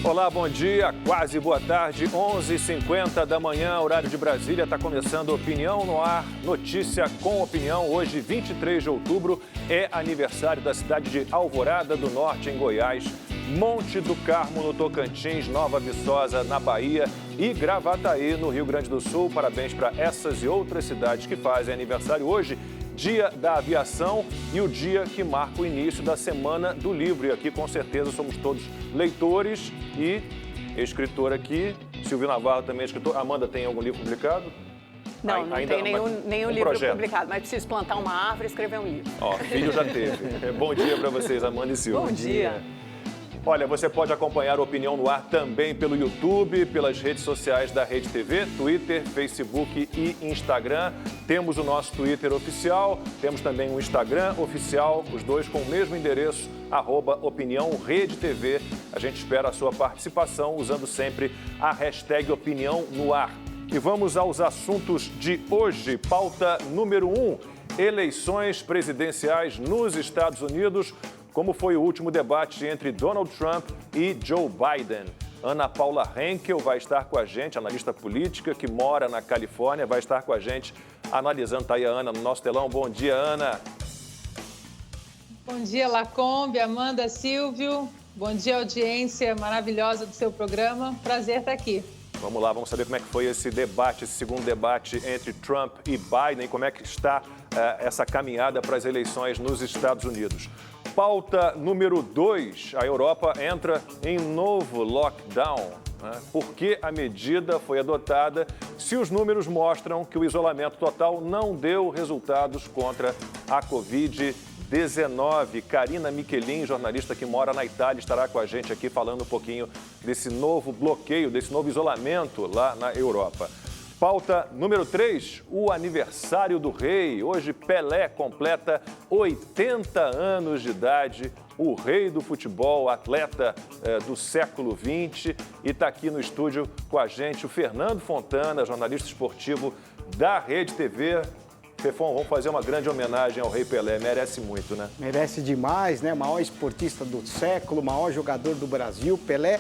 Olá, bom dia, quase boa tarde, 11h50 da manhã, horário de Brasília, está começando Opinião no Ar, notícia com opinião. Hoje, 23 de outubro, é aniversário da cidade de Alvorada do Norte, em Goiás, Monte do Carmo, no Tocantins, Nova Viçosa, na Bahia e Gravataí, no Rio Grande do Sul. Parabéns para essas e outras cidades que fazem aniversário hoje. Dia da Aviação e o dia que marca o início da Semana do Livro. E aqui, com certeza, somos todos leitores e escritor aqui. Silvio Navarro também é escritor. Amanda, tem algum livro publicado? Não, não tem nenhum livro projeto publicado, mas preciso plantar uma árvore e escrever um livro. Ó, filho já teve. Bom dia para vocês, Amanda e Silvio. Bom dia. Olha, você pode acompanhar a Opinião no Ar também pelo YouTube, pelas redes sociais da Rede TV, Twitter, Facebook e Instagram. Temos o nosso Twitter oficial, temos também um Instagram oficial, os dois com o mesmo endereço, @OpiniãoRedeTV. A gente espera a sua participação usando sempre a hashtag Opinião no Ar. E vamos aos assuntos de hoje. Pauta número 1, eleições presidenciais nos Estados Unidos. Como foi o último debate entre Donald Trump e Joe Biden. Ana Paula Henkel vai estar com a gente, analista política que mora na Califórnia, vai estar com a gente analisando. Está aí a Ana no nosso telão. Bom dia, Ana. Bom dia, Lacombe, Amanda, Silvio. Bom dia, audiência maravilhosa do seu programa. Prazer estar aqui. Vamos lá, vamos saber como é que foi esse debate, esse segundo debate entre Trump e Biden, como é que está essa caminhada para as eleições nos Estados Unidos. Pauta número 2, a Europa entra em novo lockdown. Por que a medida foi adotada se os números mostram que o isolamento total não deu resultados contra a Covid-19? Karina Michelin, jornalista que mora na Itália, estará com a gente aqui falando um pouquinho desse novo bloqueio, desse novo isolamento lá na Europa. Pauta número 3, o aniversário do rei. Hoje, Pelé completa 80 anos de idade, o rei do futebol, atleta do século XX. E está aqui no estúdio com a gente o Fernando Fontana, jornalista esportivo da Rede TV. Fefon, vamos fazer uma grande homenagem ao rei Pelé, merece muito, né? Merece demais, né? Maior esportista do século, maior jogador do Brasil, Pelé.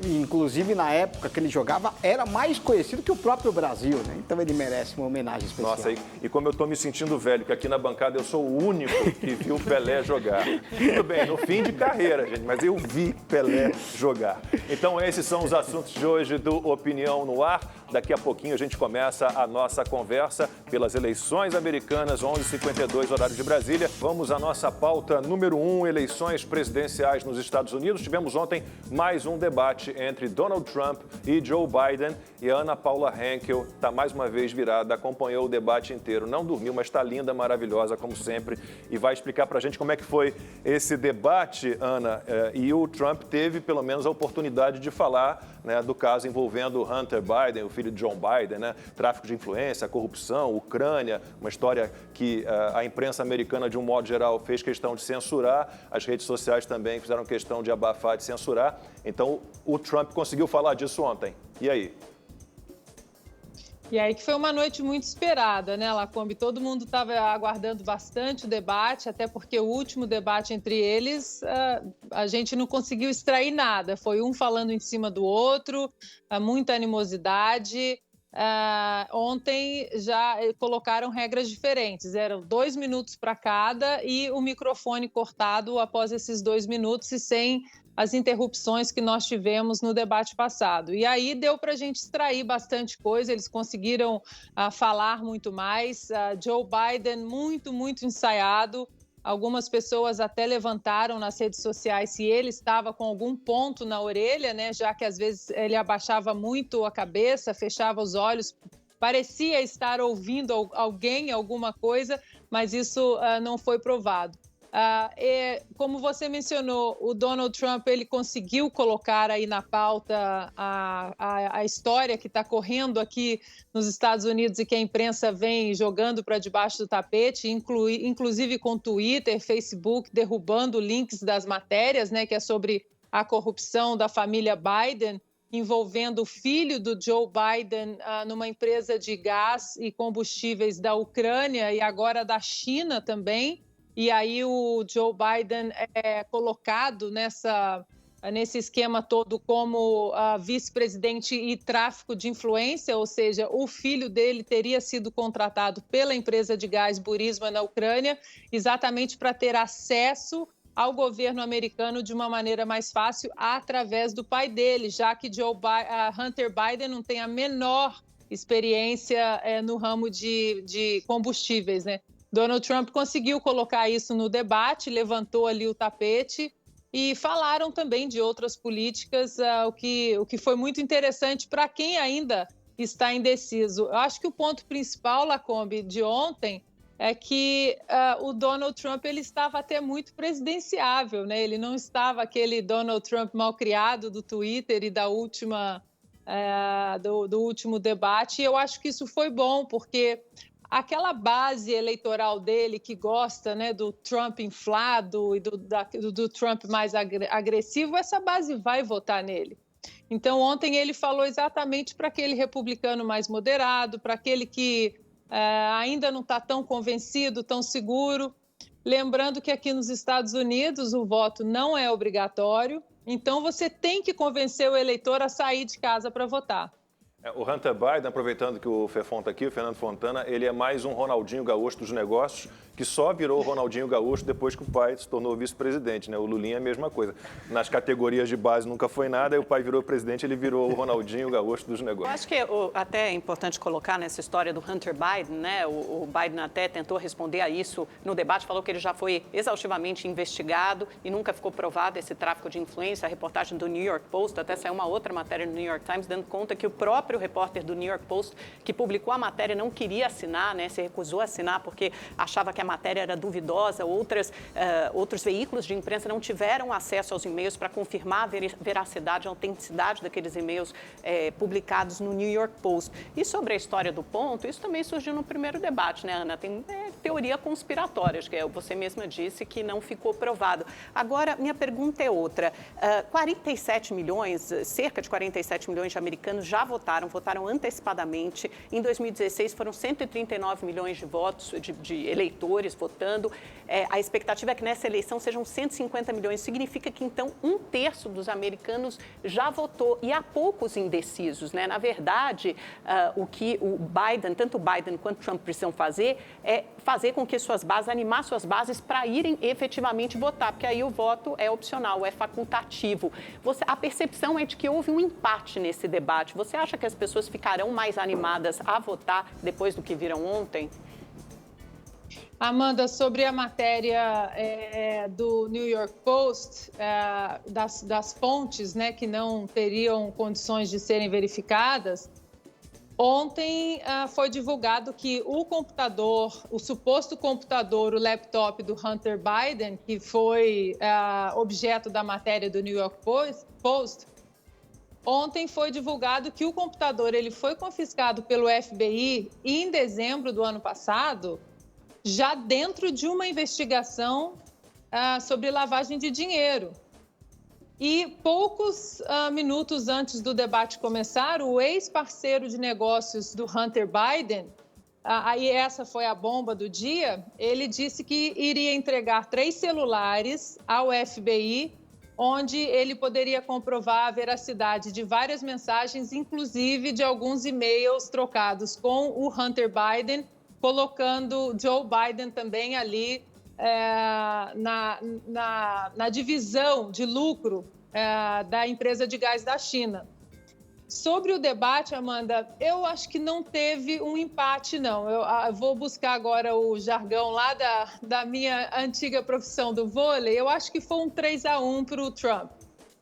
Inclusive, na época que ele jogava, era mais conhecido que o próprio Brasil, né? Então ele merece uma homenagem especial. Nossa, e como eu estou me sentindo velho, que aqui na bancada eu sou o único que viu Pelé jogar. Tudo bem, no fim de carreira, gente, mas eu vi Pelé jogar. Então esses são os assuntos de hoje do Opinião no Ar. Daqui a pouquinho a gente começa a nossa conversa pelas eleições americanas, 11h52, horário de Brasília. Vamos à nossa pauta número 1, eleições presidenciais nos Estados Unidos. Tivemos ontem mais um debate entre Donald Trump e Joe Biden. E a Ana Paula Henkel está mais uma vez virada, acompanhou o debate inteiro. Não dormiu, mas está linda, maravilhosa, como sempre. E vai explicar para a gente como é que foi esse debate, Ana. E o Trump teve, pelo menos, a oportunidade de falar, né, do caso envolvendo Hunter Biden, o filho de John Biden, né? Tráfico de influência, corrupção, Ucrânia, uma história que a imprensa americana, de um modo geral, fez questão de censurar. As redes sociais também fizeram questão de abafar, de censurar. Então, o Trump conseguiu falar disso ontem. E aí? E aí que foi uma noite muito esperada, né, Lacombe? Todo mundo estava aguardando bastante o debate, até porque o último debate entre eles, a gente não conseguiu extrair nada. Foi um falando em cima do outro, muita animosidade. Ontem já colocaram regras diferentes, eram 2 minutos para cada e o microfone cortado após esses 2 minutos e sem as interrupções que nós tivemos no debate passado. E aí deu para a gente extrair bastante coisa, eles conseguiram falar muito mais. Joe Biden muito ensaiado. Algumas pessoas até levantaram nas redes sociais se ele estava com algum ponto na orelha, né? Já que às vezes ele abaixava muito a cabeça, fechava os olhos, parecia estar ouvindo alguém, alguma coisa, mas isso não foi provado. Como você mencionou, o Donald Trump ele conseguiu colocar aí na pauta a história que está correndo aqui nos Estados Unidos e que a imprensa vem jogando para debaixo do tapete, inclusive com Twitter, Facebook, derrubando links das matérias, né, que é sobre a corrupção da família Biden, envolvendo o filho do Joe Biden numa empresa de gás e combustíveis da Ucrânia e agora da China também. E aí o Joe Biden é colocado nessa nesse esquema todo como vice-presidente e tráfico de influência, ou seja, o filho dele teria sido contratado pela empresa de gás Burisma na Ucrânia, exatamente para ter acesso ao governo americano de uma maneira mais fácil através do pai dele, já que Hunter Biden não tem a menor experiência no ramo de combustíveis, né? Donald Trump conseguiu colocar isso no debate, levantou ali o tapete e falaram também de outras políticas, o que foi muito interessante para quem ainda está indeciso. Eu acho que o ponto principal, Lacombe, de ontem é que o Donald Trump ele estava até muito presidenciável, né? Ele não estava aquele Donald Trump malcriado do Twitter e do último debate. E eu acho que isso foi bom, porque aquela base eleitoral dele que gosta, né, do Trump inflado e do Trump mais agressivo, essa base vai votar nele. Então, ontem ele falou exatamente para aquele republicano mais moderado, para aquele que ainda não está tão convencido, tão seguro. Lembrando que aqui nos Estados Unidos o voto não é obrigatório, então você tem que convencer o eleitor a sair de casa para votar. O Hunter Biden, aproveitando que o Fefon está aqui, o Fernando Fontana, ele é mais um Ronaldinho Gaúcho dos negócios, que só virou Ronaldinho Gaúcho depois que o pai se tornou vice-presidente, né? O Lulinha é a mesma coisa. Nas categorias de base nunca foi nada, e o pai virou presidente, ele virou o Ronaldinho Gaúcho dos negócios. Eu acho que até é importante colocar nessa história do Hunter Biden, né? O Biden até tentou responder a isso no debate, falou que ele já foi exaustivamente investigado e nunca ficou provado esse tráfico de influência. A reportagem do New York Post, até saiu uma outra matéria no New York Times, dando conta que o próprio repórter do New York Post, que publicou a matéria, não queria assinar, né? Se recusou a assinar porque achava que a matéria era duvidosa. Outros veículos de imprensa não tiveram acesso aos e-mails para confirmar a veracidade, a autenticidade daqueles e-mails publicados no New York Post. E sobre a história do ponto, isso também surgiu no primeiro debate, né, Ana? Tem teoria conspiratória, que você mesma disse que não ficou provado. Agora, minha pergunta é outra. 47 milhões, cerca de 47 milhões de americanos já votaram antecipadamente. Em 2016, foram 139 milhões de votos, de eleitores votando. A expectativa é que nessa eleição sejam 150 milhões. Significa que, então, 1/3 dos americanos já votou. E há poucos indecisos, né? Na verdade, o que o Biden, tanto o Biden quanto o Trump precisam fazer é fazer com que animar suas bases para irem efetivamente votar, porque aí o voto é opcional, é facultativo. A percepção é de que houve um empate nesse debate. Você acha que as pessoas ficarão mais animadas a votar depois do que viram ontem? Amanda, sobre a matéria do New York Post, das fontes, né, que não teriam condições de serem verificadas, ontem foi divulgado que o suposto computador, o laptop do Hunter Biden, que foi objeto da matéria do New York Post, ontem foi divulgado que o computador ele foi confiscado pelo FBI em dezembro do ano passado, já dentro de uma investigação sobre lavagem de dinheiro. E poucos minutos antes do debate começar, o ex-parceiro de negócios do Hunter Biden, aí essa foi a bomba do dia, ele disse que iria entregar 3 celulares ao FBI, onde ele poderia comprovar a veracidade de várias mensagens, inclusive de alguns e-mails trocados com o Hunter Biden, colocando Joe Biden também ali na divisão de lucro da empresa de gás da China. Sobre o debate, Amanda, eu acho que não teve um empate, não. Eu vou buscar agora o jargão lá da minha antiga profissão do vôlei. Eu acho que foi um 3-1 para o Trump.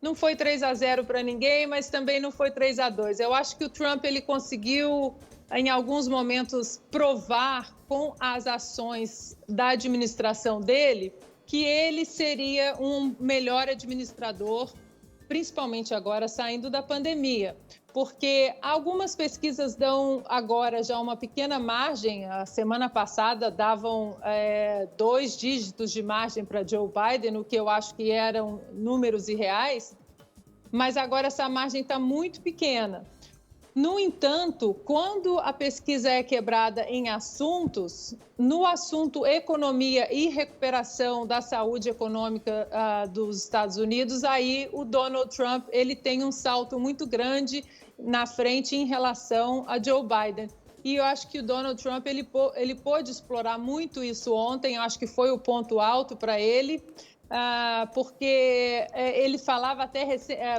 Não foi 3-0 para ninguém, mas também não foi 3-2. Eu acho que o Trump ele conseguiu, em alguns momentos, provar com as ações da administração dele que ele seria um melhor administrador, principalmente agora saindo da pandemia, porque algumas pesquisas dão agora já uma pequena margem. A semana passada davam 2 dígitos de margem para Joe Biden, o que eu acho que eram números irreais, mas agora essa margem está muito pequena. No entanto, quando a pesquisa é quebrada em assuntos, no assunto economia e recuperação da saúde econômica dos Estados Unidos, aí o Donald Trump ele tem um salto muito grande na frente em relação a Joe Biden. E eu acho que o Donald Trump ele pôde explorar muito isso ontem, eu acho que foi o ponto alto para ele. Porque ele falava até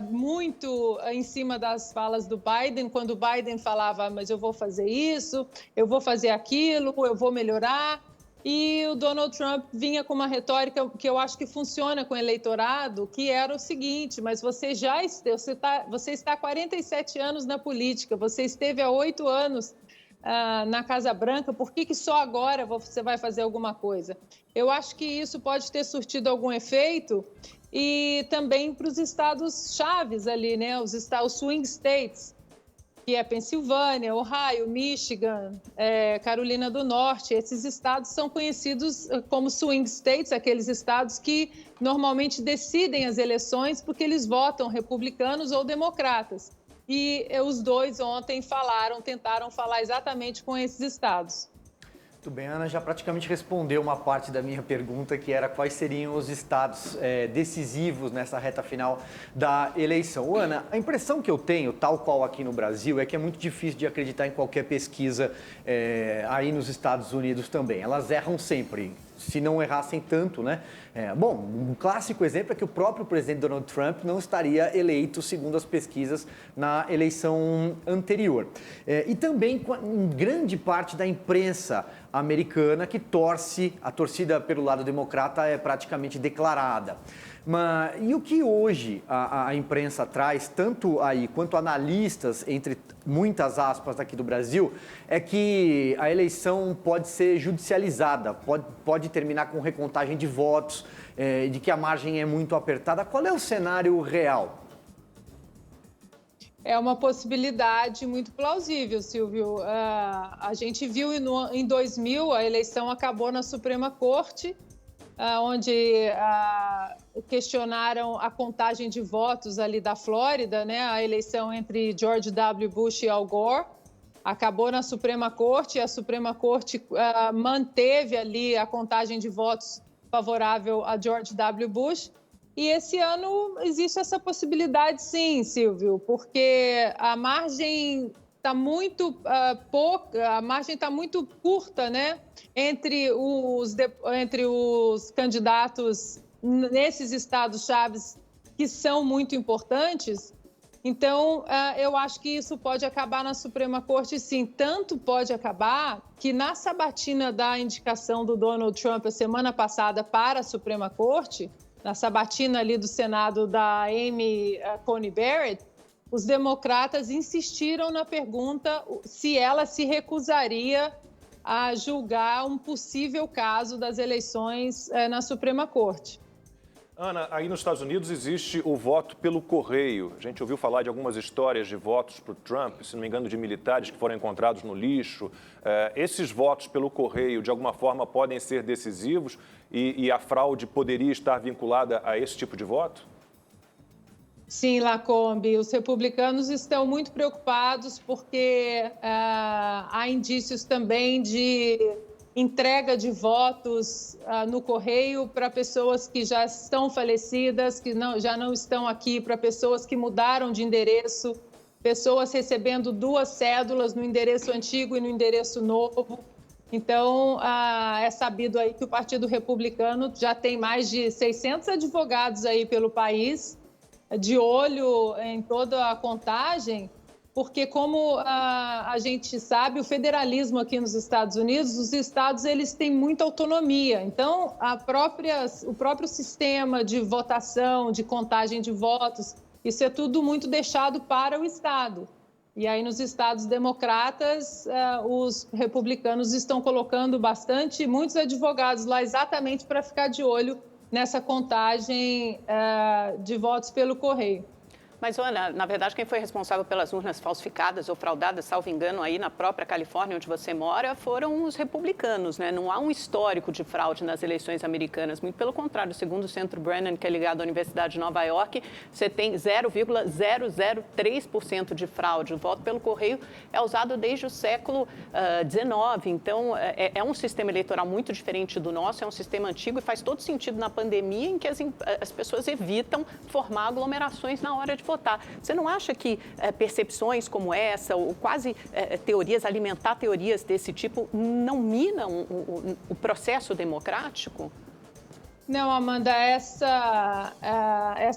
muito em cima das falas do Biden, quando o Biden falava, mas eu vou fazer isso, eu vou fazer aquilo, eu vou melhorar. E o Donald Trump vinha com uma retórica que eu acho que funciona com o eleitorado, que era o seguinte, mas você está há 47 anos na política, você esteve há 8 anos na Casa Branca, por que só agora você vai fazer alguma coisa? Eu acho que isso pode ter surtido algum efeito e também para os estados chaves ali, né? Os swing states, que é Pensilvânia, Ohio, Michigan, Carolina do Norte. Esses estados são conhecidos como swing states, aqueles estados que normalmente decidem as eleições porque eles votam republicanos ou democratas. E os dois ontem tentaram falar exatamente com esses estados. Muito bem, a Ana já praticamente respondeu uma parte da minha pergunta, que era quais seriam os estados decisivos nessa reta final da eleição. Ana, a impressão que eu tenho, tal qual aqui no Brasil, é que é muito difícil de acreditar em qualquer pesquisa aí nos Estados Unidos também. Elas erram sempre. Se não errassem tanto, né? Bom, um clássico exemplo é que o próprio presidente Donald Trump não estaria eleito, segundo as pesquisas, na eleição anterior. E também em grande parte da imprensa americana que a torcida pelo lado democrata é praticamente declarada. E o que hoje a imprensa traz, tanto aí quanto analistas, entre muitas aspas aqui do Brasil, é que a eleição pode ser judicializada, pode terminar com recontagem de votos, de que a margem é muito apertada. Qual é o cenário real? É uma possibilidade muito plausível, Silvio. A gente viu em 2000, a eleição acabou na Suprema Corte, onde questionaram a contagem de votos ali da Flórida, né? A eleição entre George W. Bush e Al Gore. Acabou na Suprema Corte e a Suprema Corte manteve ali a contagem de votos favorável a George W. Bush. E esse ano existe essa possibilidade, sim, Silvio, porque a margem está muito pouca, a margem está muito curta, né, entre os candidatos nesses estados chaves que são muito importantes. Então, eu acho que isso pode acabar na Suprema Corte, sim. Tanto pode acabar que na sabatina da indicação do Donald Trump a semana passada para a Suprema Corte, na sabatina ali do Senado da Amy Coney Barrett, os democratas insistiram na pergunta se ela se recusaria a julgar um possível caso das eleições na Suprema Corte. Ana, aí nos Estados Unidos existe o voto pelo correio. A gente ouviu falar de algumas histórias de votos para o Trump, se não me engano, de militares que foram encontrados no lixo. Esses votos pelo correio, de alguma forma, podem ser decisivos e a fraude poderia estar vinculada a esse tipo de voto? Sim, Lacombe, os republicanos estão muito preocupados porque há indícios também de entrega de votos no correio para pessoas que já estão falecidas, que já não estão aqui, para pessoas que mudaram de endereço, pessoas recebendo 2 cédulas no endereço antigo e no endereço novo. Então, é sabido aí que o Partido Republicano já tem mais de 600 advogados aí pelo país, de olho em toda a contagem, porque como a gente sabe, o federalismo aqui nos Estados Unidos, os estados eles têm muita autonomia. Então, o próprio sistema de votação, de contagem de votos, isso é tudo muito deixado para o estado. E aí, nos estados democratas, os republicanos estão colocando muitos advogados lá exatamente para ficar de olho nessa contagem de votos pelo correio. Mas, Ana, na verdade, quem foi responsável pelas urnas falsificadas ou fraudadas, salvo engano, aí na própria Califórnia, onde você mora, foram os republicanos, né? Não há um histórico de fraude nas eleições americanas. Muito pelo contrário, segundo o Centro Brennan, que é ligado à Universidade de Nova York, você tem 0,003% de fraude. O voto pelo correio é usado desde o século XIX. Então, é um sistema eleitoral muito diferente do nosso, é um sistema antigo e faz todo sentido na pandemia em que as pessoas evitam formar aglomerações na hora de votar. Você não acha que percepções como essa, ou quase alimentar teorias desse tipo, não minam o processo democrático? Não, Amanda, essa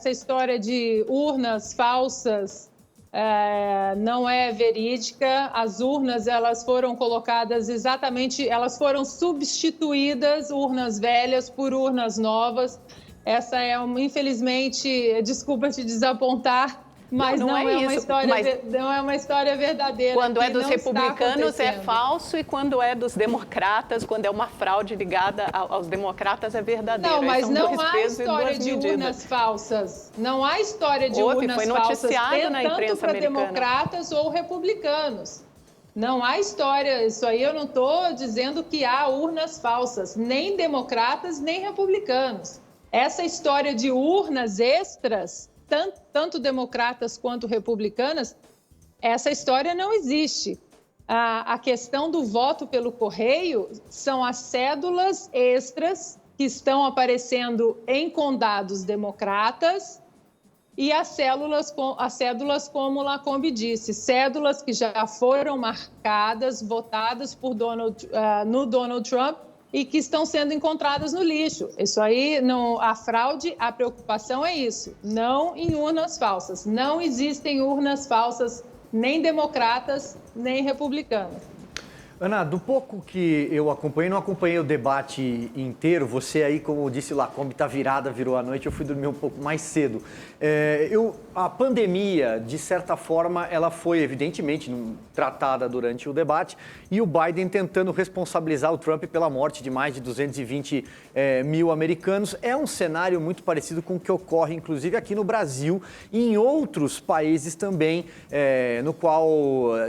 história de urnas falsas não é verídica. As urnas, elas foram colocadas elas foram substituídas, urnas velhas, por urnas novas. Essa infelizmente, desculpa te desapontar, mas não é uma história verdadeira. Quando é dos republicanos é falso e quando é dos democratas, quando é uma fraude ligada aos democratas é verdadeira. Não, mas não há história de urnas falsas. Não há história de urnas falsas, tanto para democratas ou republicanos. Não há história, isso aí eu não estou dizendo que há urnas falsas, nem democratas, nem republicanos. Essa história de urnas extras, tanto democratas quanto republicanas, essa história não existe. A questão do voto pelo correio são as cédulas extras que estão aparecendo em condados democratas e as cédulas, como Lacombe disse, cédulas que já foram marcadas, votadas por no Donald Trump, e que estão sendo encontradas no lixo. Isso aí, a fraude, a preocupação é isso, não em urnas falsas. Não existem urnas falsas, nem democratas, nem republicanas. Ana, do pouco que eu acompanhei, não acompanhei o debate inteiro, você aí, como disse Lacombe, virou a noite, eu fui dormir um pouco mais cedo. A pandemia, de certa forma, ela foi evidentemente tratada durante o debate e o Biden tentando responsabilizar o Trump pela morte de mais de 220 mil americanos. É um cenário muito parecido com o que ocorre, inclusive, aqui no Brasil e em outros países também, no qual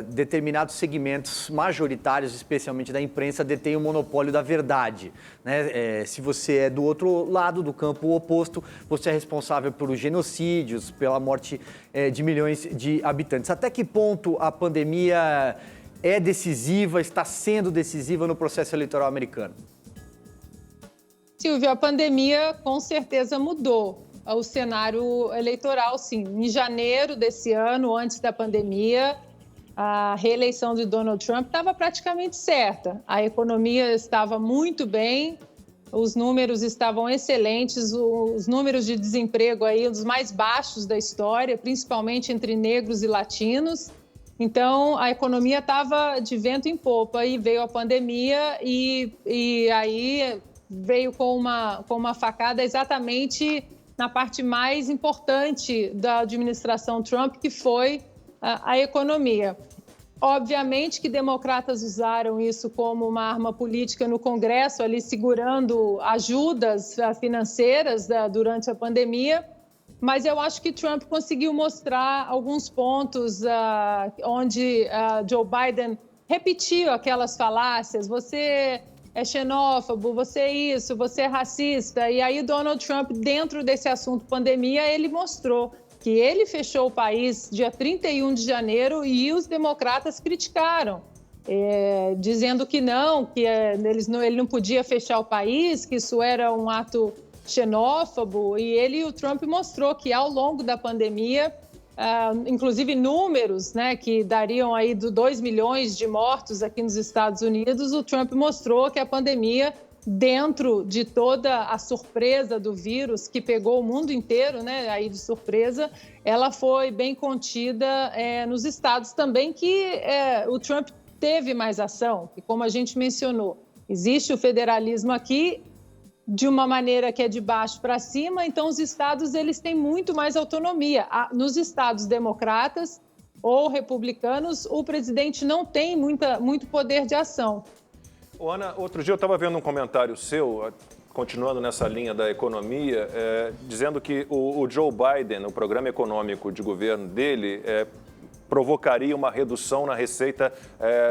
determinados segmentos majoritários, especialmente da imprensa, detêm o monopólio da verdade. Né? Se você é do outro lado, do campo oposto, você é responsável por genocídios, pela morte de milhões de habitantes. Até que ponto a pandemia é decisiva, está sendo decisiva no processo eleitoral americano? Silvio, a pandemia com certeza mudou o cenário eleitoral, sim. Em janeiro desse ano, antes da pandemia, a reeleição de Donald Trump estava praticamente certa. A economia estava muito bem, os números estavam excelentes, os números de desemprego aí, um dos mais baixos da história, principalmente entre negros e latinos. Então, a economia estava de vento em popa e veio a pandemia e aí veio com uma facada exatamente na parte mais importante da administração Trump, que foi a economia. Obviamente que democratas usaram isso como uma arma política no Congresso, ali segurando ajudas financeiras durante a pandemia, mas eu acho que Trump conseguiu mostrar alguns pontos onde Joe Biden repetiu aquelas falácias, você é xenófobo, você é isso, você é racista, e aí Donald Trump, dentro desse assunto pandemia, ele mostrou que ele fechou o país dia 31 de janeiro e os democratas criticaram, dizendo que ele não podia fechar o país, que isso era um ato xenófobo, e o Trump mostrou que ao longo da pandemia, inclusive números, né, que dariam aí 2 milhões de mortos aqui nos Estados Unidos, o Trump mostrou que a pandemia, dentro de toda a surpresa do vírus que pegou o mundo inteiro, né, aí de surpresa, ela foi bem contida nos estados também que o Trump teve mais ação, e como a gente mencionou, existe o federalismo aqui de uma maneira que é de baixo para cima, então os estados eles têm muito mais autonomia. Nos estados democratas ou republicanos, o presidente não tem muito poder de ação. Ana, outro dia eu estava vendo um comentário seu continuando nessa linha da economia, dizendo que o Joe Biden, o programa econômico de governo dele, provocaria uma redução na receita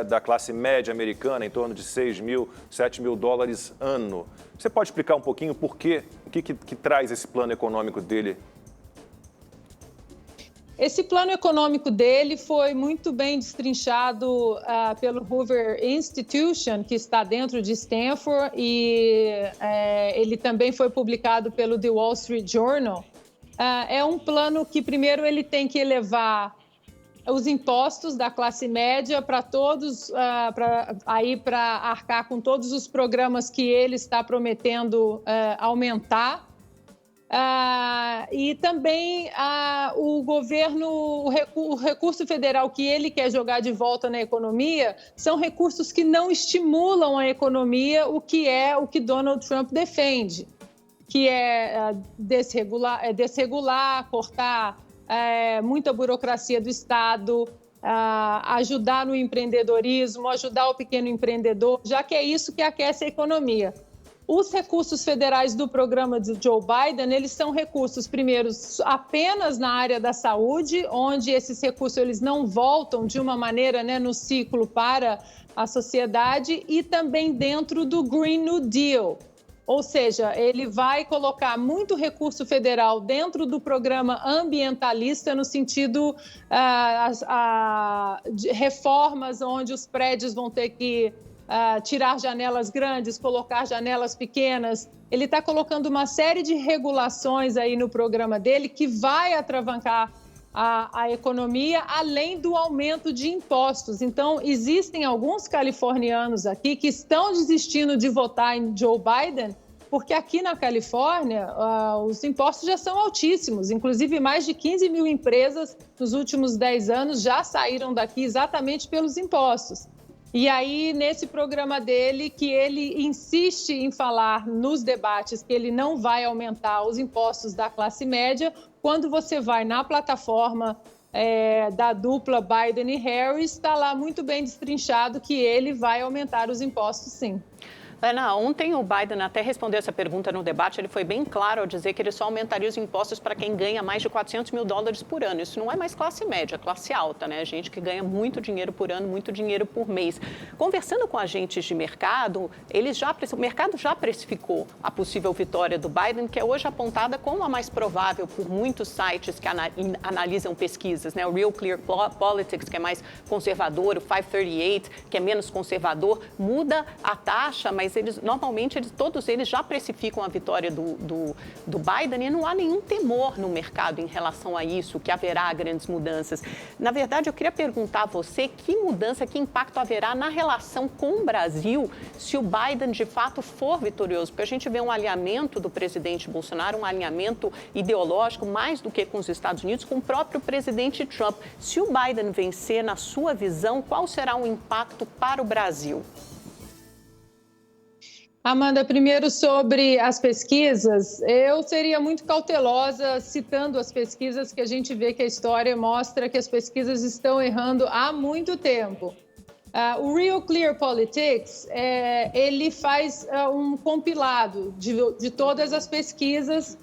da classe média americana, em torno de 6 mil, 7 mil dólares ano. Você pode explicar um pouquinho por quê? O que traz esse plano econômico dele? Esse plano econômico dele foi muito bem destrinchado pelo Hoover Institution, que está dentro de Stanford, e ele também foi publicado pelo The Wall Street Journal. É um plano que, primeiro, ele tem que elevar os impostos da classe média para todos, para arcar com todos os programas que ele está prometendo aumentar. E também o governo, o recurso federal que ele quer jogar de volta na economia são recursos que não estimulam a economia, o que Donald Trump defende, que é desregular, cortar muita burocracia do Estado, ajudar no empreendedorismo, ajudar o pequeno empreendedor, já que é isso que aquece a economia. Os recursos federais do programa de Joe Biden, eles são recursos, primeiro, apenas na área da saúde, onde esses recursos eles não voltam de uma maneira, no ciclo para a sociedade, e também dentro do Green New Deal. Ou seja, ele vai colocar muito recurso federal dentro do programa ambientalista, no sentido de reformas onde os prédios vão ter que tirar janelas grandes, colocar janelas pequenas. Ele está colocando uma série de regulações aí no programa dele que vai atravancar a economia, além do aumento de impostos. Então, existem alguns californianos aqui que estão desistindo de votar em Joe Biden, porque aqui na Califórnia os impostos já são altíssimos. Inclusive, mais de 15 mil empresas nos últimos 10 anos já saíram daqui exatamente pelos impostos. E aí, nesse programa dele, que ele insiste em falar nos debates que ele não vai aumentar os impostos da classe média, quando você vai na plataforma da dupla Biden e Harris, está lá muito bem destrinchado que ele vai aumentar os impostos, sim. Ana, ontem o Biden até respondeu essa pergunta no debate, ele foi bem claro ao dizer que ele só aumentaria os impostos para quem ganha mais de 400 mil dólares por ano. Isso não é mais classe média, é classe alta, né? Gente que ganha muito dinheiro por ano, muito dinheiro por mês. Conversando com agentes de mercado, o mercado já precificou a possível vitória do Biden, que é hoje apontada como a mais provável por muitos sites que analisam pesquisas, né? O Real Clear Politics, que é mais conservador, o 538, que é menos conservador, muda a taxa, mas todos eles já precificam a vitória do Biden e não há nenhum temor no mercado em relação a isso, que haverá grandes mudanças. Na verdade, eu queria perguntar a você que mudança, que impacto haverá na relação com o Brasil se o Biden de fato for vitorioso, porque a gente vê um alinhamento do presidente Bolsonaro, um alinhamento ideológico mais do que com os Estados Unidos, com o próprio presidente Trump. Se o Biden vencer, na sua visão, qual será o impacto para o Brasil? Amanda, primeiro sobre as pesquisas, eu seria muito cautelosa citando as pesquisas, que a gente vê que a história mostra que as pesquisas estão errando há muito tempo. O Real Clear Politics, ele faz um compilado de todas as pesquisas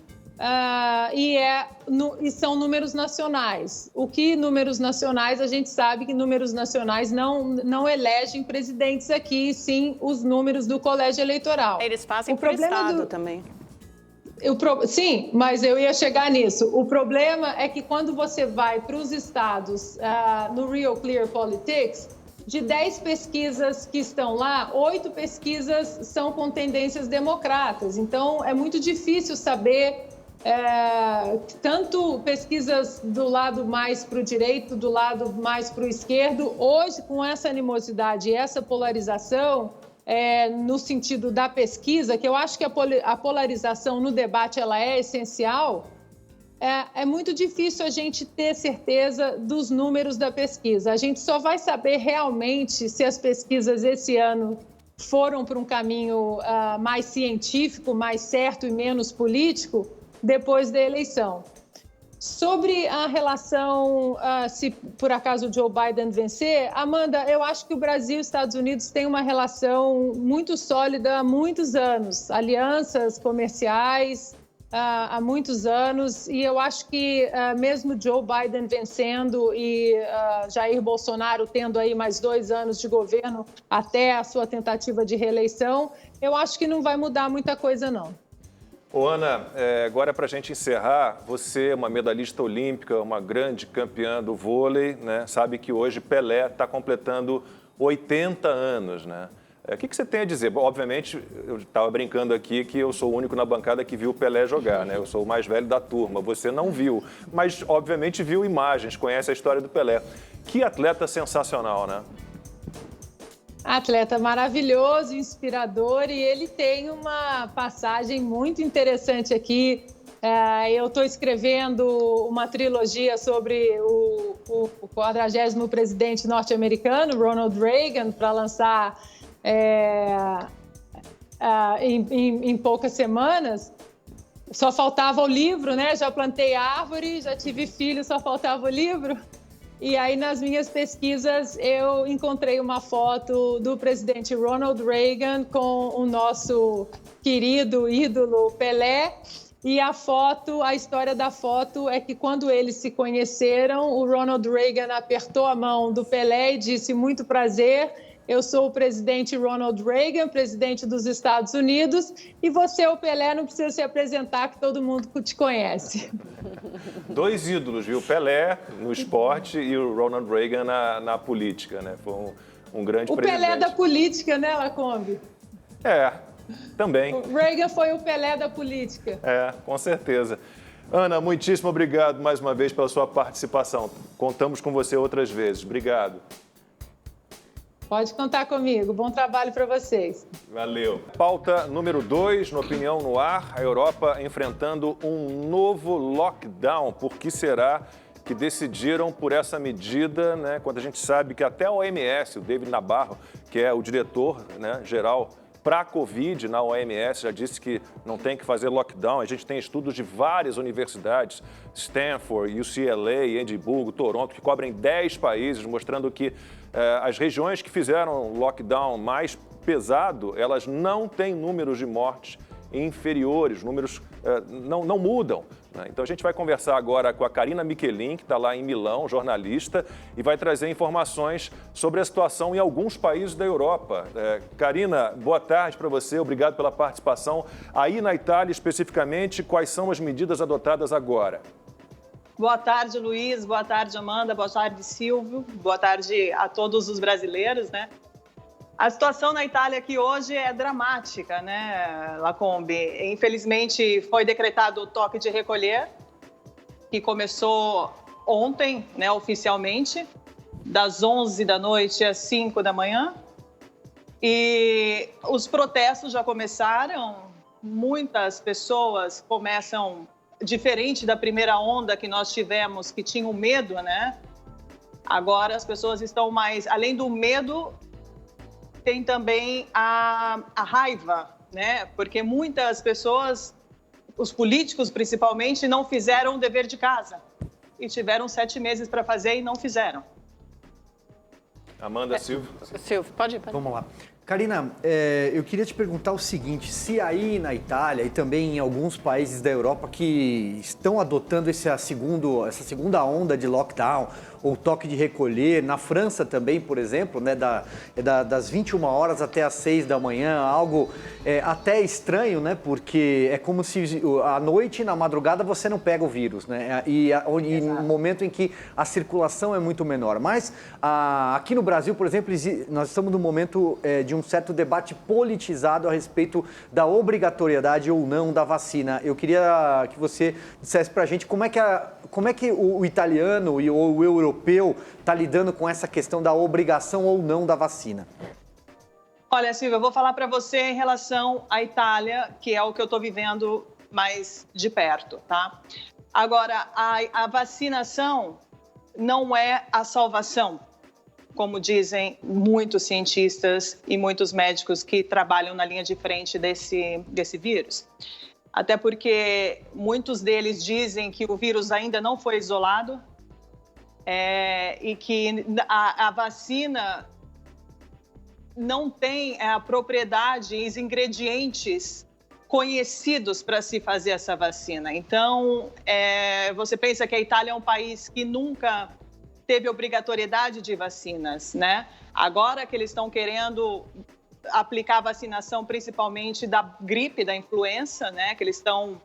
e são números nacionais. O que números nacionais, a gente sabe que números nacionais não elegem presidentes aqui, sim os números do colégio eleitoral. Eles fazem por estado também. Sim, mas eu ia chegar nisso. O problema é que quando você vai para os estados no Real Clear Politics, de 10 pesquisas que estão lá, 8 pesquisas são com tendências democratas. Então, é muito difícil saber tanto pesquisas do lado mais para o direito, do lado mais para o esquerdo. Hoje, com essa animosidade e essa polarização, no sentido da pesquisa, que eu acho que a polarização no debate ela é essencial, é muito difícil a gente ter certeza dos números da pesquisa. A gente só vai saber realmente se as pesquisas esse ano foram para um caminho mais científico, mais certo e menos político, depois da eleição. Sobre a relação, se por acaso o Joe Biden vencer, Amanda, eu acho que o Brasil e os Estados Unidos têm uma relação muito sólida há muitos anos, alianças comerciais há muitos anos, e eu acho que mesmo Joe Biden vencendo e Jair Bolsonaro tendo aí mais 2 anos de governo até a sua tentativa de reeleição, eu acho que não vai mudar muita coisa, não. Ô, Ana, agora para a gente encerrar, você é uma medalhista olímpica, uma grande campeã do vôlei, né? Sabe que hoje Pelé está completando 80 anos, né? O que você tem a dizer? Bom, obviamente, eu estava brincando aqui que eu sou o único na bancada que viu o Pelé jogar, né? Eu sou o mais velho da turma, você não viu, mas obviamente viu imagens, conhece a história do Pelé. Que atleta sensacional, né? Atleta maravilhoso, inspirador, e ele tem uma passagem muito interessante aqui. Eu estou escrevendo uma trilogia sobre o 40º presidente norte-americano, Ronald Reagan, para lançar em poucas semanas. Só faltava o livro, né? Já plantei árvore, já tive filho, só faltava o livro. E aí, nas minhas pesquisas, eu encontrei uma foto do presidente Ronald Reagan com o nosso querido ídolo Pelé. E a história da foto é que quando eles se conheceram, o Ronald Reagan apertou a mão do Pelé e disse: "Muito prazer, eu sou o presidente Ronald Reagan, presidente dos Estados Unidos, e você, o Pelé, não precisa se apresentar, que todo mundo te conhece." 2 ídolos, viu? Pelé no esporte e o Ronald Reagan na política, né? Foi um grande presidente. O Pelé da política, né, Lacombe? Também. O Reagan foi o Pelé da política. Com certeza. Ana, muitíssimo obrigado mais uma vez pela sua participação. Contamos com você outras vezes. Obrigado. Pode contar comigo. Bom trabalho para vocês. Valeu. Pauta número 2, no Opinião no Ar, a Europa enfrentando um novo lockdown. Por que será que decidiram por essa medida, né? Quando a gente sabe que até a OMS, o David Nabarro, que é o diretor, né, geral para a Covid na OMS, já disse que não tem que fazer lockdown. A gente tem estudos de várias universidades, Stanford, UCLA, Edimburgo, Toronto, que cobrem 10 países, mostrando que as regiões que fizeram lockdown mais pesado, elas não têm números de mortes inferiores, números não mudam. Né? Então a gente vai conversar agora com a Karina Michelin, que está lá em Milão, jornalista, e vai trazer informações sobre a situação em alguns países da Europa. Karina, boa tarde para você, obrigado pela participação. Aí na Itália, especificamente, quais são as medidas adotadas agora? Boa tarde, Luiz. Boa tarde, Amanda. Boa tarde, Silvio. Boa tarde a todos os brasileiros, né? A situação na Itália aqui hoje é dramática, né, Lacombe? Infelizmente, foi decretado o toque de recolher, que começou ontem, né, oficialmente, das 11 da noite às 5 da manhã. E os protestos já começaram. Muitas pessoas começam, diferente da primeira onda que nós tivemos, que tinham medo, né? Agora as pessoas estão mais, além do medo, tem também a raiva, né? Porque muitas pessoas, os políticos principalmente, não fizeram o dever de casa e tiveram 7 meses para fazer e não fizeram. Amanda, Silvio. Silvio, pode ir. Vamos lá. Karina, eu queria te perguntar o seguinte, se aí na Itália e também em alguns países da Europa que estão adotando essa segunda onda de lockdown ou toque de recolher, na França também, por exemplo, né, das 21 horas até as 6 da manhã, algo até estranho, né, porque é como se à noite e na madrugada você não pega o vírus, né, e no momento em que a circulação é muito menor. Mas aqui no Brasil, por exemplo, nós estamos num momento de um certo debate politizado a respeito da obrigatoriedade ou não da vacina. Eu queria que você dissesse para a gente como é que o italiano ou o europeu está lidando com essa questão da obrigação ou não da vacina. Olha, Silvia, eu vou falar para você em relação à Itália, que é o que eu estou vivendo mais de perto, tá? Agora, a vacinação não é a salvação, como dizem muitos cientistas e muitos médicos que trabalham na linha de frente desse vírus. até porque muitos deles dizem que o vírus ainda não foi isolado e que a vacina não tem a propriedade e os ingredientes conhecidos para se fazer essa vacina. Então, você pensa que a Itália é um país que nunca teve obrigatoriedade de vacinas, né? Agora que eles estão querendo aplicar a vacinação principalmente da gripe, da influenza, né? Que eles estão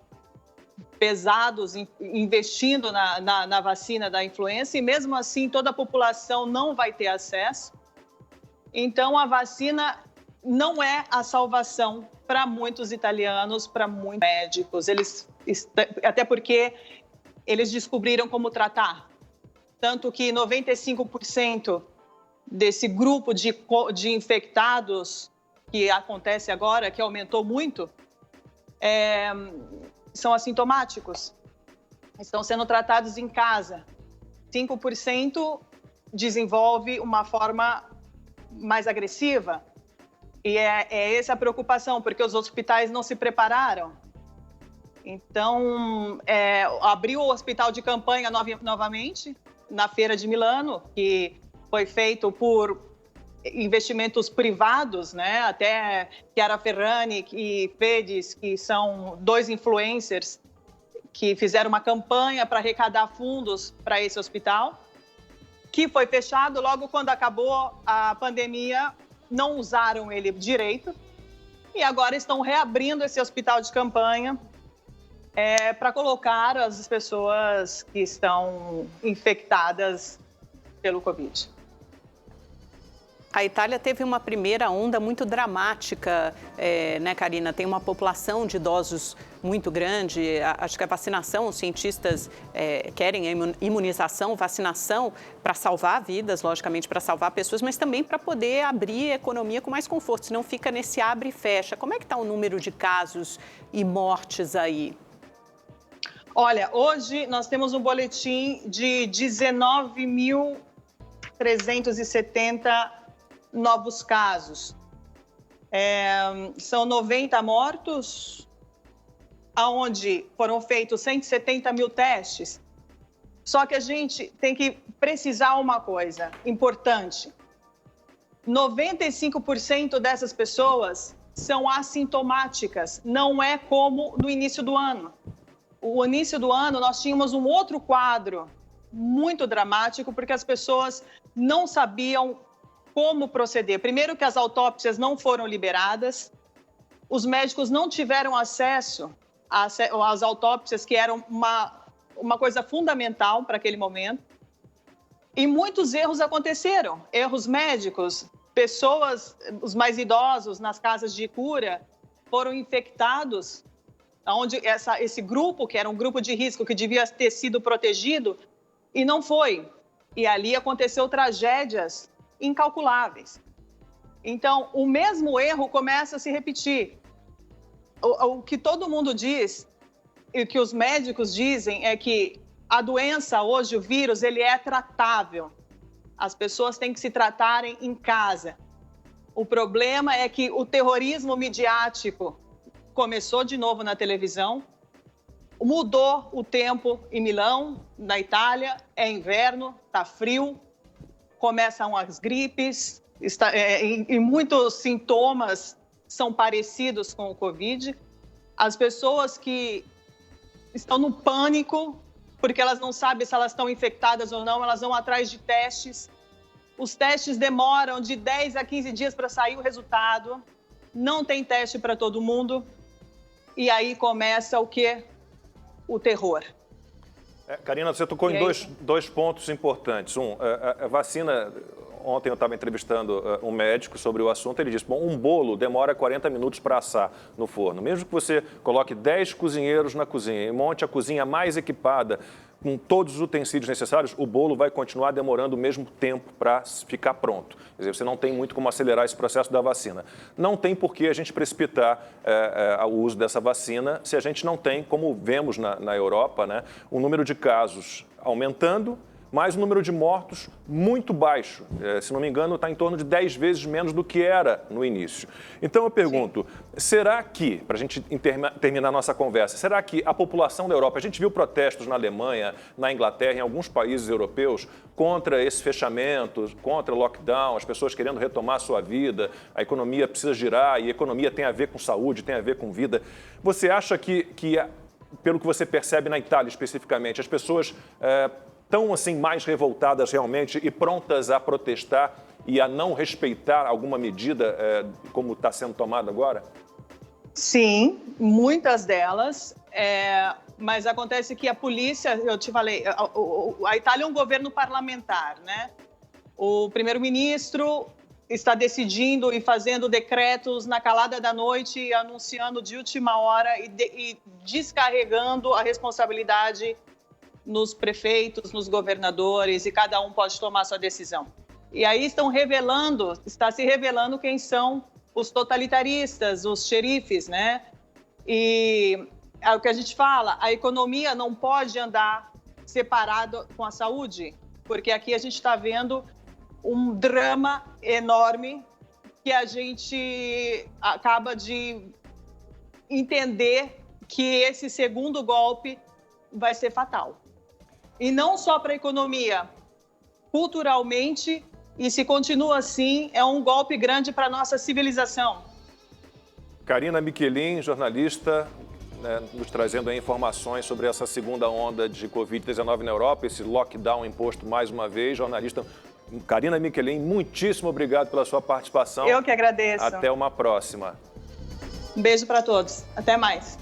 pesados investindo na vacina da influenza e mesmo assim toda a população não vai ter acesso. Então, a vacina não é a salvação para muitos italianos, para muitos médicos. Até porque eles descobriram como tratar. Tanto que 95% desse grupo de infectados que acontece agora, que aumentou muito, são assintomáticos. Estão sendo tratados em casa. 5% desenvolve uma forma mais agressiva. E é essa a preocupação, porque os hospitais não se prepararam. Então, abriu o hospital de campanha novamente, na Feira de Milano, que foi feito por investimentos privados, né? Até Chiara Ferragni e Fedis, que são 2 influencers que fizeram uma campanha para arrecadar fundos para esse hospital, que foi fechado logo quando acabou a pandemia, não usaram ele direito, e agora estão reabrindo esse hospital de campanha para colocar as pessoas que estão infectadas pelo Covid. A Itália teve uma primeira onda muito dramática, né, Karina? Tem uma população de idosos muito grande. Acho que a vacinação, os cientistas querem a imunização, vacinação para salvar vidas, logicamente, para salvar pessoas, mas também para poder abrir a economia com mais conforto, senão fica nesse abre e fecha. Como é que está o número de casos e mortes aí? Olha, hoje nós temos um boletim de 19.370 novos casos. São 90 mortos, onde foram feitos 170 mil testes. Só que a gente tem que precisar uma coisa importante. 95% dessas pessoas são assintomáticas, não é como no início do ano. No início do ano, nós tínhamos um outro quadro muito dramático, porque as pessoas não sabiam como proceder. Primeiro que as autópsias não foram liberadas, os médicos não tiveram acesso às autópsias, que eram uma coisa fundamental para aquele momento. E muitos erros aconteceram, erros médicos. Pessoas, os mais idosos, nas casas de cura, foram infectados, onde esse grupo, que era um grupo de risco, que devia ter sido protegido, e não foi. E ali aconteceu tragédias incalculáveis. Então, o mesmo erro começa a se repetir. O que todo mundo diz, e o que os médicos dizem, é que a doença hoje, o vírus, ele é tratável. As pessoas têm que se tratarem em casa. O problema é que o terrorismo midiático começou de novo na televisão, mudou o tempo em Milão, na Itália, é inverno, está frio, começam as gripes, e muitos sintomas são parecidos com o Covid. As pessoas que estão no pânico, porque elas não sabem se elas estão infectadas ou não, elas vão atrás de testes. Os testes demoram de 10 a 15 dias para sair o resultado. Não tem teste para todo mundo. E aí começa o quê? O terror. Karina, você tocou em dois pontos importantes. A vacina, ontem eu estava entrevistando um médico sobre o assunto, ele disse, bom, um bolo demora 40 minutos para assar no forno. Mesmo que você coloque 10 cozinheiros na cozinha e monte a cozinha mais equipada, com todos os utensílios necessários, o bolo vai continuar demorando o mesmo tempo para ficar pronto. Quer dizer, você não tem muito como acelerar esse processo da vacina. Não tem por que a gente precipitar o uso dessa vacina se a gente não tem, como vemos na Europa, né, o número de casos aumentando, mas o número de mortos muito baixo. Se não me engano, está em torno de 10 vezes menos do que era no início. Então eu pergunto, será que, para a gente terminar a nossa conversa, será que a população da Europa, a gente viu protestos na Alemanha, na Inglaterra, em alguns países europeus, contra esse fechamento, contra o lockdown, as pessoas querendo retomar a sua vida, a economia precisa girar e economia tem a ver com saúde, tem a ver com vida. Você acha que pelo que você percebe na Itália especificamente, as pessoas estão assim, mais revoltadas realmente e prontas a protestar e a não respeitar alguma medida como está sendo tomada agora? Sim, muitas delas, mas acontece que a polícia, eu te falei, a Itália é um governo parlamentar, né? O primeiro-ministro está decidindo e fazendo decretos na calada da noite, anunciando de última hora e descarregando a responsabilidade nos prefeitos, nos governadores, e cada um pode tomar sua decisão. E aí está se revelando quem são os totalitaristas, os xerifes, né? E é o que a gente fala, a economia não pode andar separada com a saúde, porque aqui a gente está vendo um drama enorme que a gente acaba de entender que esse segundo golpe vai ser fatal. E não só para a economia, culturalmente, e se continua assim, é um golpe grande para a nossa civilização. Karina Michelin, jornalista, nos trazendo aí informações sobre essa segunda onda de Covid-19 na Europa, esse lockdown imposto mais uma vez. Jornalista Karina Michelin, muitíssimo obrigado pela sua participação. Eu que agradeço. Até uma próxima. Um beijo para todos. Até mais.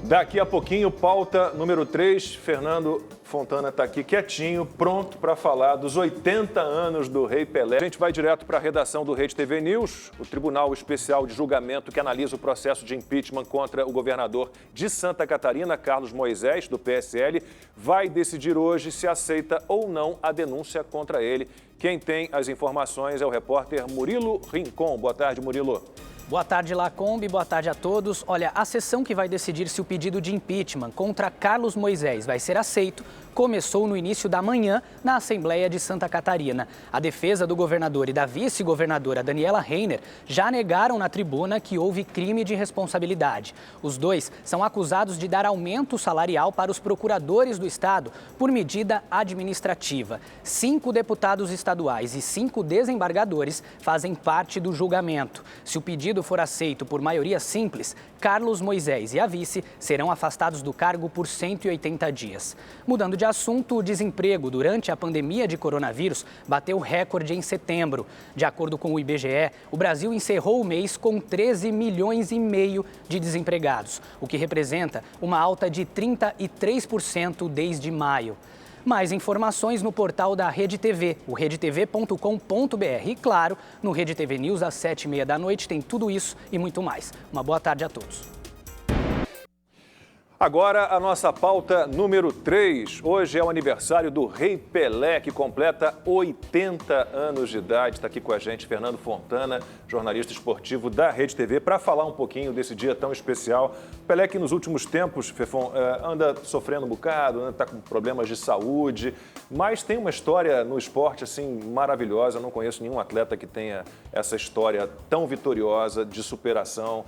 Daqui a pouquinho, pauta número 3, Fernando Fontana está aqui quietinho, pronto para falar dos 80 anos do Rei Pelé. A gente vai direto para a redação do Rede TV News. O Tribunal Especial de Julgamento que analisa o processo de impeachment contra o governador de Santa Catarina, Carlos Moisés, do PSL, vai decidir hoje se aceita ou não a denúncia contra ele. Quem tem as informações é o repórter Murilo Rincon. Boa tarde, Murilo. Boa tarde, Lacombe. Boa tarde a todos. Olha, a sessão que vai decidir se o pedido de impeachment contra Carlos Moisés vai ser aceito começou no início da manhã na Assembleia de Santa Catarina. A defesa do governador e da vice-governadora Daniela Reiner já negaram na tribuna que houve crime de responsabilidade. Os dois são acusados de dar aumento salarial para os procuradores do Estado por medida administrativa. 5 deputados estaduais e 5 desembargadores fazem parte do julgamento. Se o pedido for aceito por maioria simples, Carlos Moisés e a vice serão afastados do cargo por 180 dias. Mudando de assunto, o desemprego durante a pandemia de coronavírus bateu recorde em setembro. De acordo com o IBGE, o Brasil encerrou o mês com 13 milhões e meio de desempregados, o que representa uma alta de 33% desde maio. Mais informações no portal da Rede TV, o redetv.com.br. E claro, no Rede TV News, às 7h30 da noite, tem tudo isso e muito mais. Uma boa tarde a todos. Agora, a nossa pauta número 3. Hoje é o aniversário do Rei Pelé, que completa 80 anos de idade. Está aqui com a gente Fernando Fontana, jornalista esportivo da Rede TV, para falar um pouquinho desse dia tão especial. Pelé que nos últimos tempos, Fefon, anda sofrendo um bocado, está com problemas de saúde, mas tem uma história no esporte assim maravilhosa. Eu não conheço nenhum atleta que tenha essa história tão vitoriosa de superação.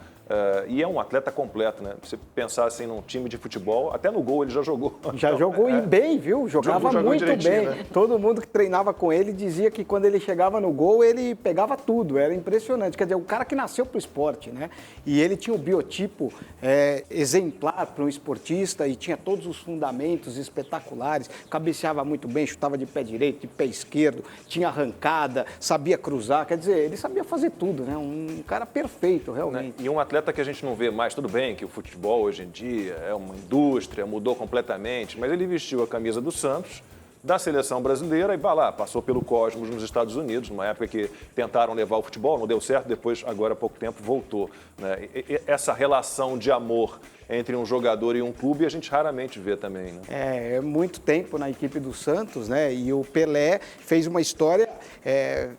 E é um atleta completo, né? Você pensar assim num time de futebol, até no gol ele já jogou. Já jogou e bem, viu? Jogava muito bem. Né? Todo mundo que treinava com ele dizia que quando ele chegava no gol, ele pegava tudo. Era impressionante. Quer dizer, o cara que nasceu para o esporte, né? E ele tinha o biotipo exemplar para um esportista e tinha todos os fundamentos espetaculares. Cabeceava muito bem, chutava de pé direito, de pé esquerdo, tinha arrancada, sabia cruzar. Quer dizer, ele sabia fazer tudo, né? Um cara perfeito, realmente. E um atleta que a gente não vê mais, tudo bem que o futebol hoje em dia é uma indústria, mudou completamente, mas ele vestiu a camisa do Santos, da seleção brasileira e vai lá, passou pelo Cosmos nos Estados Unidos, numa época que tentaram levar o futebol, não deu certo, depois, agora há pouco tempo, voltou. Né? E essa relação de amor entre um jogador e um clube a gente raramente vê também, né? É muito tempo na equipe do Santos, né? E o Pelé fez uma história,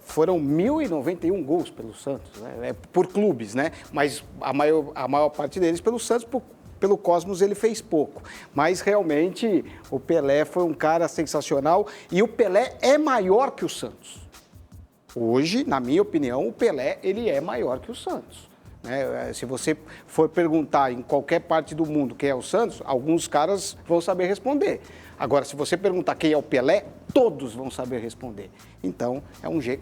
foram 1.091 gols pelo Santos, né? Por clubes, né? Mas a maior parte deles pelo Santos, pelo Cosmos ele fez pouco. Mas realmente o Pelé foi um cara sensacional e o Pelé é maior que o Santos. Hoje, na minha opinião, o Pelé ele é maior que o Santos. Se você for perguntar em qualquer parte do mundo quem é o Santos, alguns caras vão saber responder. Agora, se você perguntar quem é o Pelé, todos vão saber responder. Então,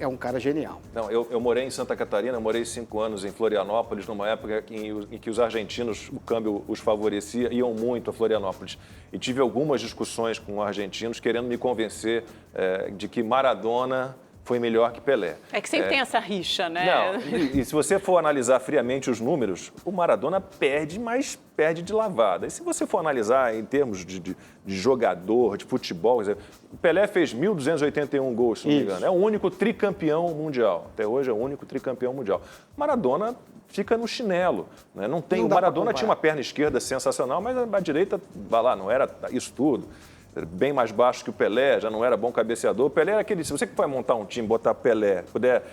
é um cara genial. Não, eu morei em Santa Catarina, morei 5 anos em Florianópolis, numa época em que os argentinos, o câmbio os favorecia, iam muito a Florianópolis. E tive algumas discussões com argentinos querendo me convencer de que Maradona foi melhor que Pelé. É que sempre tem essa rixa, né? Não, e se você for analisar friamente os números, o Maradona perde, mas perde de lavada. E se você for analisar em termos de jogador, de futebol, o Pelé fez 1.281 gols, se não me engano. É o único tricampeão mundial. Até hoje é o único tricampeão mundial. Maradona fica no chinelo. Né? O Maradona tinha uma perna esquerda sensacional, mas a direita, vai lá, não era isso tudo. Bem mais baixo que o Pelé, já não era bom cabeceador. O Pelé era aquele... Se você que vai montar um time, botar Pelé, puder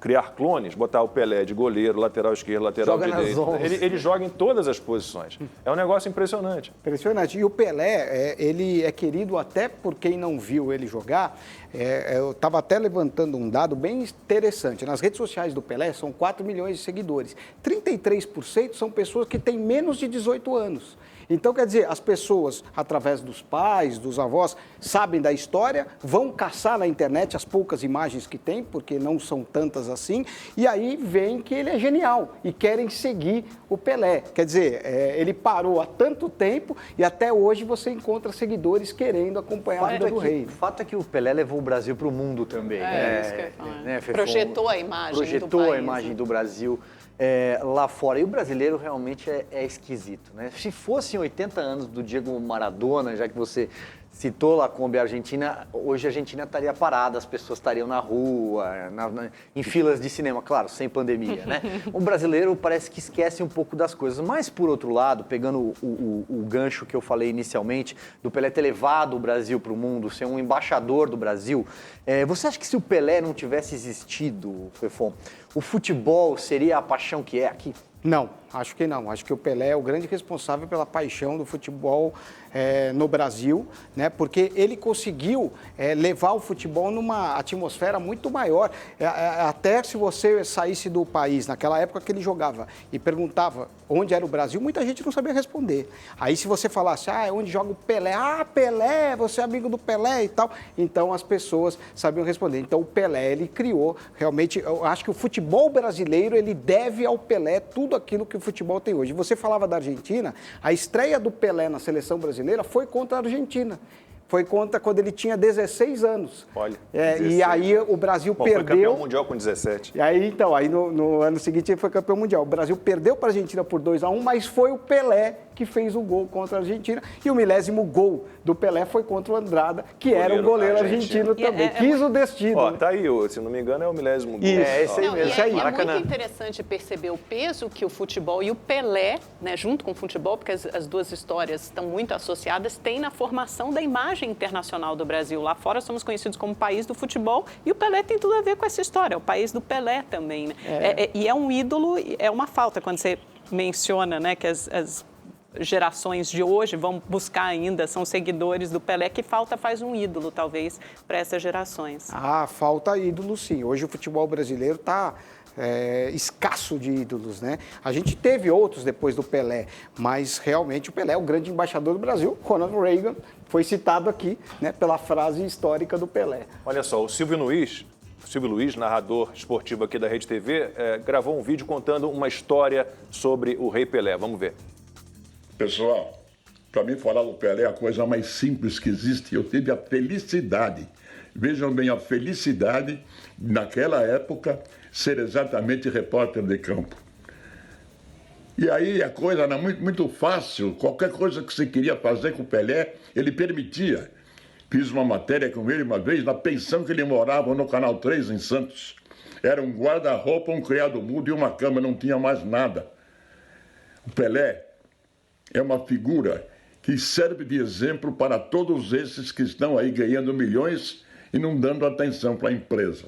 criar clones, botar o Pelé de goleiro, lateral esquerdo, lateral direito, ele joga em todas as posições. É um negócio impressionante. Impressionante. E o Pelé, ele é querido até por quem não viu ele jogar. Eu estava até levantando um dado bem interessante. Nas redes sociais do Pelé, são 4 milhões de seguidores. 33% são pessoas que têm menos de 18 anos. Então, quer dizer, as pessoas, através dos pais, dos avós, sabem da história, vão caçar na internet as poucas imagens que tem, porque não são tantas assim, e aí veem que ele é genial e querem seguir o Pelé. Quer dizer, ele parou há tanto tempo e até hoje você encontra seguidores querendo acompanhar a vida do rei. O fato é que o Pelé levou o Brasil para o mundo também. Isso que eu ia falar. Projetou a imagem do país. Projetou a imagem do Brasil. Lá fora. E o brasileiro realmente é esquisito, né? Se fossem 80 anos do Diego Maradona, já que você citou Lacombe a Argentina, hoje a Argentina estaria parada, as pessoas estariam na rua, em filas de cinema, claro, sem pandemia, né? O brasileiro parece que esquece um pouco das coisas, mas por outro lado, pegando o gancho que eu falei inicialmente, do Pelé ter levado o Brasil para o mundo, ser um embaixador do Brasil, você acha que se o Pelé não tivesse existido, Fefon, o futebol seria a paixão que é aqui? Não, acho que não. Acho que o Pelé é o grande responsável pela paixão do futebol no Brasil, né? Porque ele conseguiu levar o futebol numa atmosfera muito maior. Até se você saísse do país, naquela época que ele jogava, e perguntava onde era o Brasil, muita gente não sabia responder. Aí se você falasse, onde joga o Pelé? Pelé, você é amigo do Pelé e tal. Então as pessoas sabiam responder. Então o Pelé, ele criou, realmente, eu acho que o futebol brasileiro, ele deve ao Pelé tudo aquilo que o futebol tem hoje. Você falava da Argentina, a estreia do Pelé na seleção brasileira foi contra a Argentina. Foi contra quando ele tinha 16 anos. Olha. 16. E aí o Brasil perdeu. Foi campeão mundial com 17. E aí, no ano seguinte ele foi campeão mundial. O Brasil perdeu para a Argentina por 2-1, mas foi o Pelé que fez o gol contra a Argentina. E o 10º gol do Pelé foi contra o Andrada, que era um goleiro argentino também. Quis o destino. Ó, tá aí, se não me engano, é o 10º gol. Esse aí mesmo. É muito interessante perceber o peso que o futebol e o Pelé, né, junto com o futebol, porque as duas histórias estão muito associadas, tem na formação da imagem internacional do Brasil. Lá fora somos conhecidos como país do futebol e o Pelé tem tudo a ver com essa história, é o país do Pelé também. Né? E é um ídolo, é uma falta quando você menciona, né, que as gerações de hoje vão buscar ainda, são seguidores do Pelé, que faz um ídolo, talvez, para essas gerações. Falta ídolo, sim. Hoje o futebol brasileiro está escasso de ídolos, né? A gente teve outros depois do Pelé, mas realmente o Pelé é o grande embaixador do Brasil. Ronald Reagan foi citado aqui, né, pela frase histórica do Pelé. Olha só, o Silvio Luiz, narrador esportivo aqui da Rede TV, gravou um vídeo contando uma história sobre o Rei Pelé. Vamos ver. Pessoal, para mim falar do Pelé é a coisa mais simples que existe. Eu tive a felicidade, vejam bem, a felicidade, naquela época, ser exatamente repórter de campo. E aí a coisa era muito fácil, qualquer coisa que você queria fazer com o Pelé, ele permitia. Fiz uma matéria com ele uma vez, na pensão que ele morava no Canal 3, em Santos. Era um guarda-roupa, um criado mudo e uma cama, não tinha mais nada. O Pelé é uma figura que serve de exemplo para todos esses que estão aí ganhando milhões e não dando atenção para a empresa.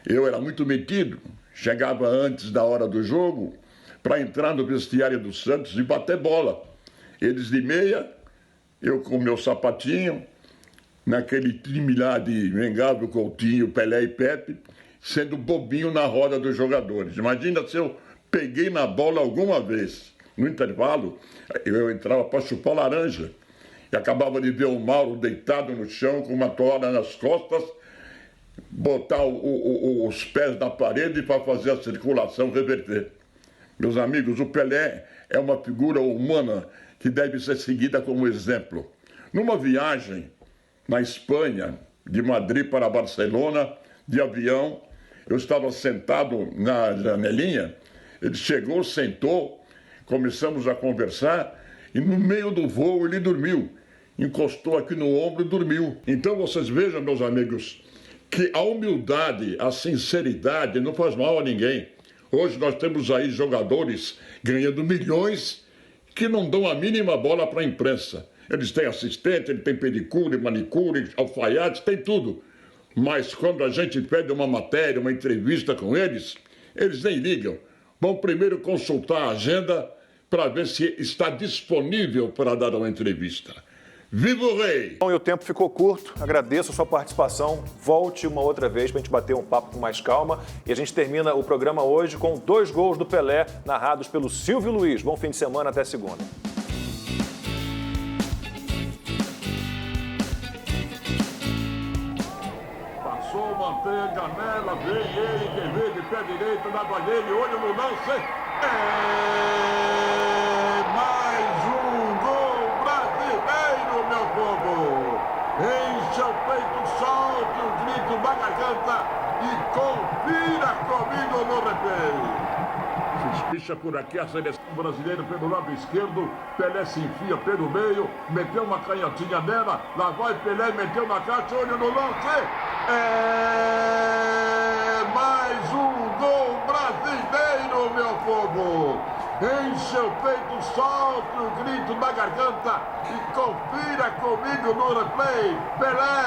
Eu era muito metido, chegava antes da hora do jogo para entrar no vestiário do Santos e bater bola. Eles de meia, eu com meu sapatinho, naquele time lá de Mengalvio, Coutinho, Pelé e Pepe, sendo bobinho na roda dos jogadores. Imagina se eu peguei na bola alguma vez. No intervalo, eu entrava para chupar laranja e acabava de ver o Mauro deitado no chão com uma toalha nas costas, botar os pés na parede para fazer a circulação reverter. Meus amigos, o Pelé é uma figura humana que deve ser seguida como exemplo. Numa viagem na Espanha, de Madrid para Barcelona, de avião, eu estava sentado na janelinha, ele chegou, sentou, começamos a conversar e no meio do voo ele dormiu. Encostou aqui no ombro e dormiu. Então vocês vejam, meus amigos, que a humildade, a sinceridade não faz mal a ninguém. Hoje nós temos aí jogadores ganhando milhões que não dão a mínima bola para a imprensa. Eles têm assistente, ele tem pedicure, manicure, alfaiate, tem tudo. Mas quando a gente pede uma matéria, uma entrevista com eles, eles nem ligam. Vão primeiro consultar a agenda para ver se está disponível para dar uma entrevista. Viva o rei! Bom, e o tempo ficou curto. Agradeço a sua participação. Volte uma outra vez para a gente bater um papo com mais calma. E a gente termina o programa hoje com 2 gols do Pelé, narrados pelo Silvio Luiz. Bom fim de semana, até segunda. Passou, mantém a janela, vem ele, quem vê de pé direito, na banheira, olho no lance. Mais um gol brasileiro, meu povo! Encha o peito, solte o grito da garganta e confira comigo no replay. Se espicha por aqui a seleção brasileira pelo lado esquerdo, Pelé se enfia pelo meio, meteu uma canhotinha nela, lá vai Pelé, meteu na caixa, olho no lance. Mais um gol brasileiro, meu povo! Enche o peito, solte o grito da garganta e confira comigo no replay. Pelé!